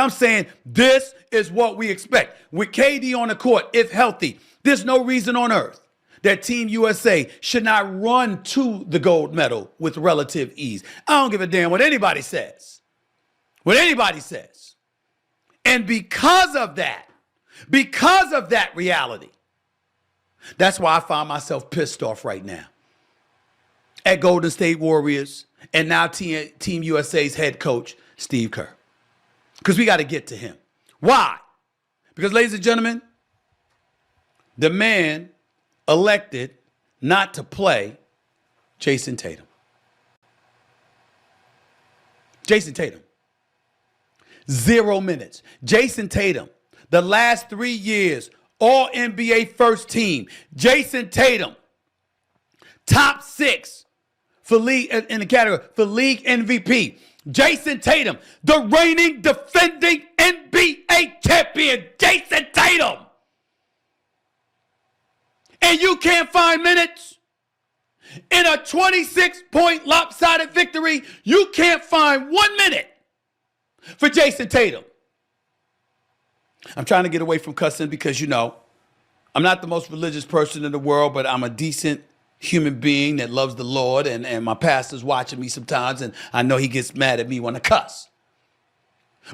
I'm saying this is what we expect. With KD on the court, if healthy, there's no reason on earth that Team USA should not run to the gold medal with relative ease. I don't give a damn what anybody says. What anybody says. And because of that reality, that's why I find myself pissed off right now at Golden State Warriors and now Team USA's head coach, Steve Kerr. Because we got to get to him. Why? Because, ladies and gentlemen, the man elected not to play Jayson Tatum. Jayson Tatum. 0 minutes. Jayson Tatum, the last 3 years, all NBA first team. Jayson Tatum, top 6 for league in the category for league MVP. Jayson Tatum, the reigning defending NBA champion. Jayson Tatum. And you can't find minutes in a 26-point lopsided victory. You can't find 1 minute for Jayson Tatum. I'm trying to get away from cussing because, you know, I'm not the most religious person in the world, but I'm a decent human being that loves the Lord, and my pastor's watching me sometimes, and I know he gets mad at me when I cuss.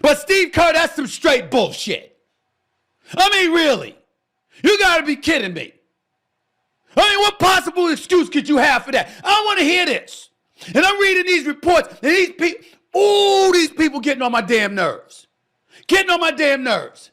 But Steve Kerr, that's some straight bullshit. I mean, really. You got to be kidding me. I mean, what possible excuse could you have for that? I don't want to hear this. And I'm reading these reports, and these people getting on my damn nerves. Getting on my damn nerves.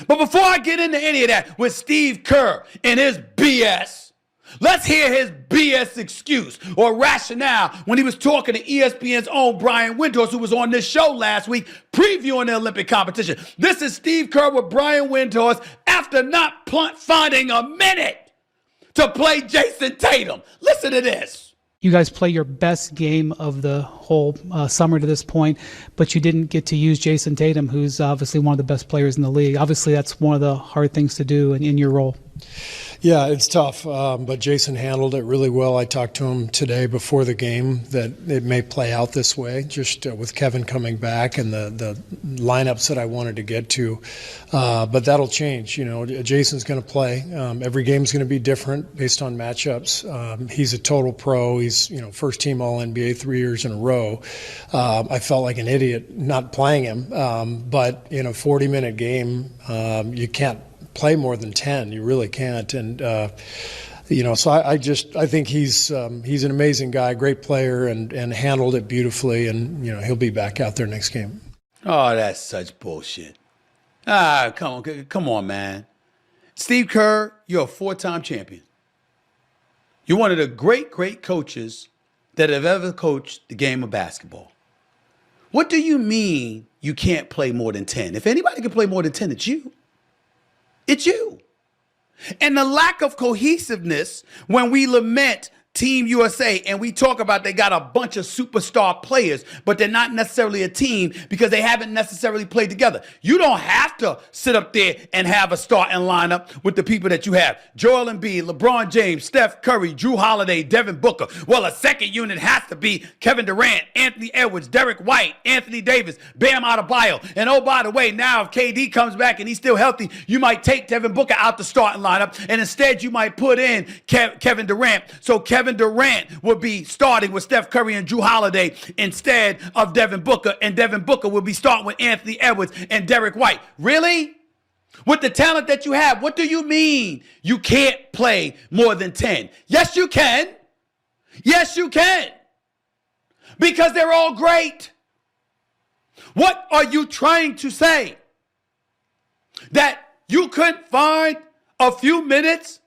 But before I get into any of that with Steve Kerr and his BS, let's hear his BS excuse or rationale when he was talking to ESPN's own Brian Windhorst, who was on this show last week previewing the Olympic competition. This is Steve Kerr with Brian Windhorst after not finding a minute to play Jayson Tatum. Listen to this. You guys play your best game of the whole summer to this point, but you didn't get to use Jayson Tatum, who's obviously one of the best players in the league. Obviously, that's one of the hard things to do in your role. Yeah, it's tough, but Jayson handled it really well. I talked to him today before the game that it may play out this way, just with Kevin coming back and the lineups that I wanted to get to. But that'll change. You know, Jayson's going to play. Every game's going to be different based on matchups. He's a total pro. He's, first team All-NBA 3 years in a row. I felt like an idiot not playing him. But in a 40-minute game, you can't play more than 10. You really can't. And, so I think he's an amazing guy, great player, and handled it beautifully. And, he'll be back out there next game. Oh, that's such bullshit. Come on, man. Steve Kerr, you're a 4-time champion. You're one of the great coaches that have ever coached the game of basketball. What do you mean you can't play more than 10? If anybody can play more than 10, it's you. It's you. And the lack of cohesiveness when we lament Team USA and we talk about they got a bunch of superstar players, but they're not necessarily a team because they haven't necessarily played together. You don't have to sit up there and have a starting lineup with the people that you have. Joel Embiid, LeBron James, Steph Curry, Drew Holiday, Devin Booker. Well, a second unit has to be Kevin Durant, Anthony Edwards, Derek White, Anthony Davis, Bam Adebayo. And oh, by the way, now if KD comes back and he's still healthy, you might take Devin Booker out the starting lineup, and instead you might put in Kevin Durant. So Kevin Durant will be starting with Steph Curry and Drew Holiday instead of Devin Booker, and Devin Booker will be starting with Anthony Edwards and Derek White. Really? With the talent that you have, what do you mean you can't play more than 10? Yes, you can. Yes, you can. Because they're all great. What are you trying to say? That you couldn't find a few minutes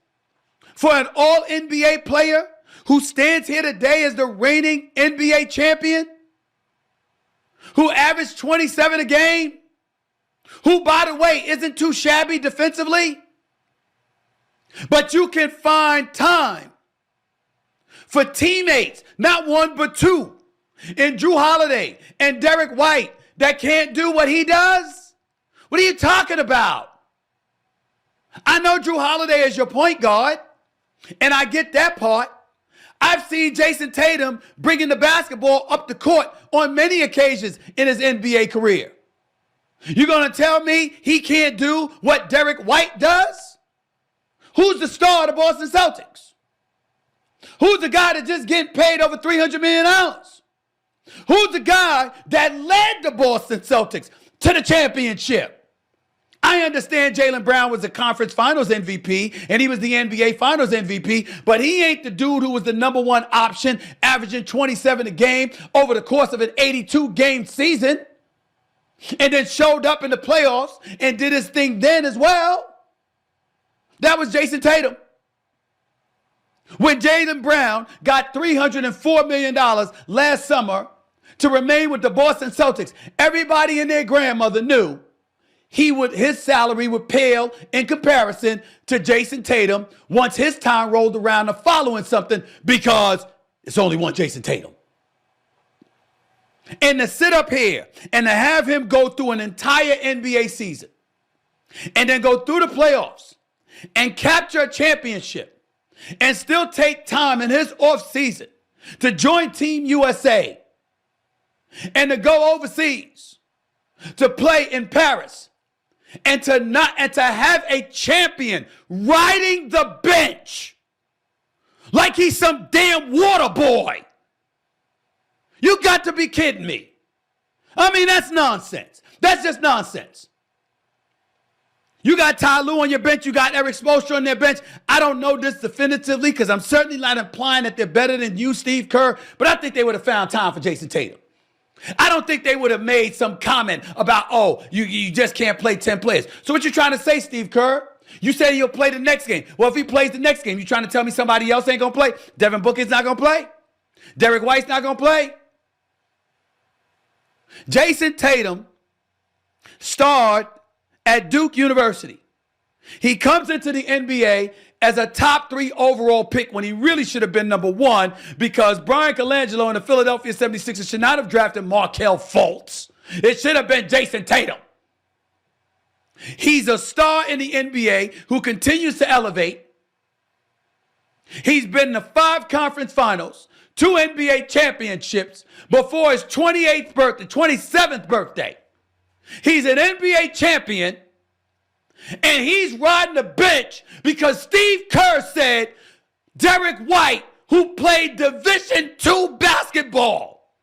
for an all-NBA player who stands here today as the reigning NBA champion, who averaged 27 a game, who, by the way, isn't too shabby defensively, but you can find time for teammates, not one but two, in Drew Holiday and Derek White that can't do what he does? What are you talking about? I know Drew Holiday is your point guard, and I get that part. I've seen Jayson Tatum bringing the basketball up the court on many occasions in his NBA career. You're going to tell me he can't do what Derek White does? Who's the star of the Boston Celtics? Who's the guy that just getting paid over $300 million? Who's the guy that led the Boston Celtics to the championship? I understand Jaylen Brown was the conference finals MVP and he was the NBA finals MVP, but he ain't the dude who was the number one option, averaging 27 a game over the course of an 82-game season, and then showed up in the playoffs and did his thing then as well. That was Jayson Tatum. When Jaylen Brown got $304 million last summer to remain with the Boston Celtics, everybody and their grandmother knew his salary would pale in comparison to Jayson Tatum once his time rolled around to following something, because it's only one Jayson Tatum. And to sit up here and to have him go through an entire NBA season and then go through the playoffs and capture a championship and still take time in his offseason to join Team USA and to go overseas to play in Paris and to have a champion riding the bench like he's some damn water boy. You got to be kidding me. I mean, that's nonsense. That's just nonsense. You got Ty Lue on your bench. You got Eric Spoelstra on their bench. I don't know this definitively because I'm certainly not implying that they're better than you, Steve Kerr, but I think they would have found time for Jayson Tatum. I don't think they would have made some comment about, oh, you just can't play 10 players. So what you trying to say, Steve Kerr? You say he'll play the next game. Well, if he plays the next game, you trying to tell me somebody else ain't going to play? Devin Booker's not going to play? Derek White's not going to play? Jayson Tatum starred at Duke University. He comes into the NBA as a top 3 overall pick when he really should have been number 1, because Brian Colangelo and the Philadelphia 76ers should not have drafted Markelle Fultz. It should have been Jayson Tatum. He's a star in the NBA who continues to elevate. He's been in the 5 conference finals, 2 NBA championships before his 27th birthday. He's an NBA champion. And he's riding the bench because Steve Kerr said Derek White, who played Division II basketball,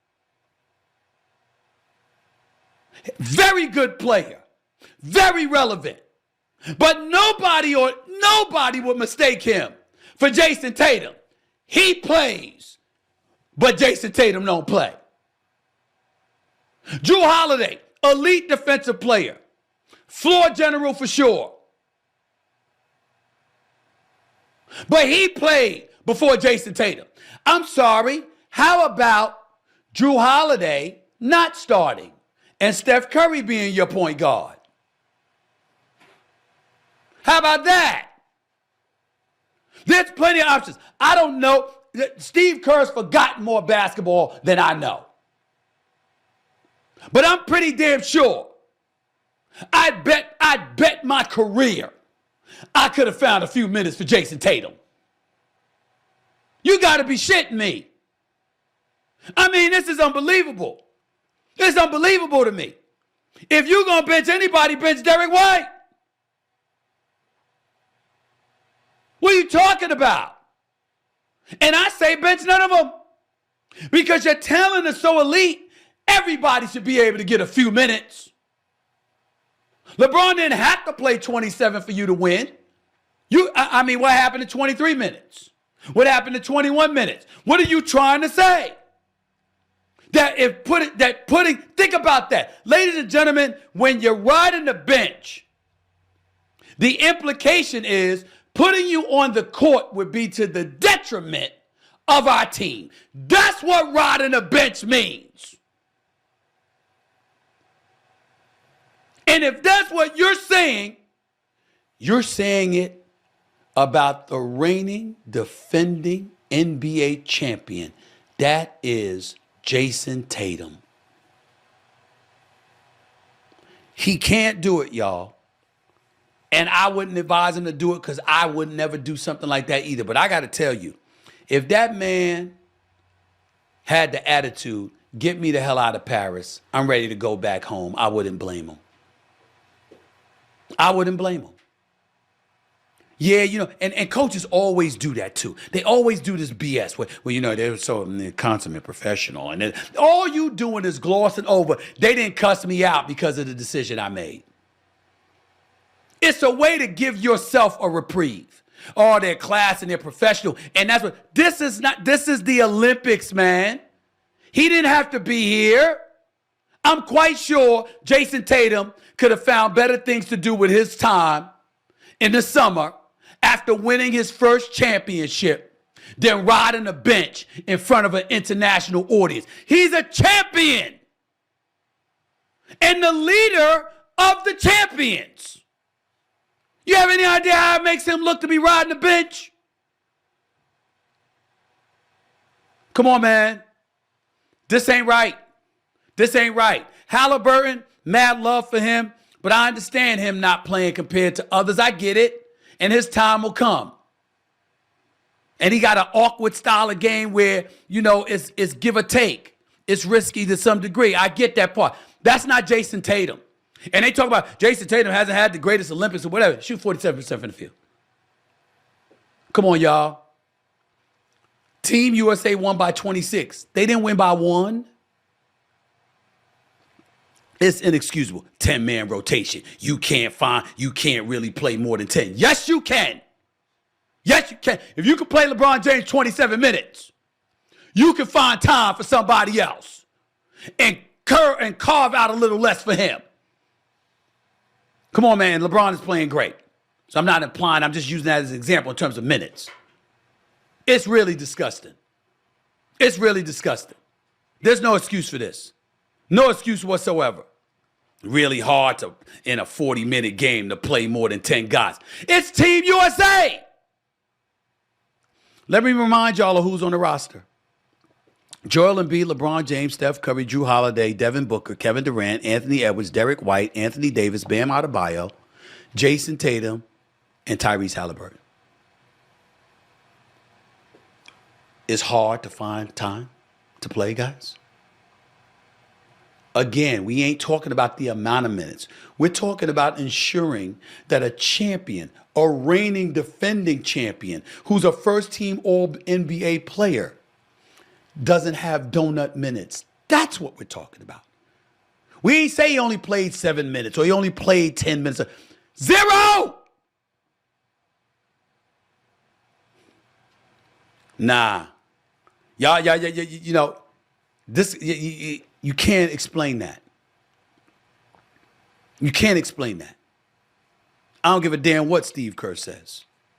very good player, very relevant, but nobody would mistake him for Jayson Tatum. He plays, but Jayson Tatum don't play. Jrue Holiday, elite defensive player. Floor general for sure. But he played before Jayson Tatum. I'm sorry. How about Jrue Holiday not starting and Steph Curry being your point guard? How about that? There's plenty of options. I don't know. Steve Kerr's forgotten more basketball than I know. But I'm pretty damn sure I'd bet my career I could have found a few minutes for Jayson Tatum. You got to be shitting me. I mean, this is unbelievable. It's unbelievable to me. If you're going to bench anybody, bench Derek White. What are you talking about? And I say bench none of them. Because your talent is so elite, everybody should be able to get a few minutes. LeBron didn't have to play 27 for you to win. I mean, what happened to 23 minutes? What happened to 21 minutes? What are you trying to say? Think about that. Ladies and gentlemen, when you're riding the bench, the implication is putting you on the court would be to the detriment of our team. That's what riding the bench means. And if that's what you're saying it about the reigning, defending NBA champion. That is Jayson Tatum. He can't do it, y'all. And I wouldn't advise him to do it because I would never do something like that either. But I got to tell you, if that man had the attitude, get me the hell out of Paris, I'm ready to go back home, I wouldn't blame him. I wouldn't blame him. Yeah, and coaches always do that too. They always do this BS where they're so consummate professional. And then all you doing is glossing over, they didn't cuss me out because of the decision I made. It's a way to give yourself a reprieve. Oh, they're class and they're professional. And that's what, this is the Olympics, man. He didn't have to be here. I'm quite sure Jayson Tatum could have found better things to do with his time in the summer after winning his first championship than riding the bench in front of an international audience. He's a champion and the leader of the champions. You have any idea how it makes him look to be riding the bench? Come on, man. This ain't right. This ain't right. Halliburton, mad love for him, but I understand him not playing compared to others. I get it. And his time will come. And he got an awkward style of game where, it's give or take. It's risky to some degree. I get that part. That's not Jayson Tatum. And they talk about Jayson Tatum hasn't had the greatest Olympics or whatever. Shoot 47% from the field. Come on, y'all. Team USA won by 26. They didn't win by 1. It's inexcusable. 10-man rotation. You can't really play more than 10. Yes, you can. Yes, you can. If you can play LeBron James 27 minutes, you can find time for somebody else and carve out a little less for him. Come on, man. LeBron is playing great. So I'm not implying, I'm just using that as an example in terms of minutes. It's really disgusting. It's really disgusting. There's no excuse for this. No excuse whatsoever. Really hard in a 40-minute game to play more than 10 guys. It's Team USA. Let me remind y'all of who's on the roster. Joel Embiid, LeBron James, Steph Curry, Drew Holiday, Devin Booker, Kevin Durant, Anthony Edwards, Derek White, Anthony Davis, Bam Adebayo, Jayson Tatum, and Tyrese Halliburton. It's hard to find time to play, guys. Again, we ain't talking about the amount of minutes. We're talking about ensuring that a champion, a reigning defending champion, who's a first-team All-NBA player, doesn't have donut minutes. That's what we're talking about. We ain't say he only played 7 minutes or he only played 10 minutes. 0! Nah. Y'all, this, you can't explain that. You can't explain that. I don't give a damn what Steve Kerr says.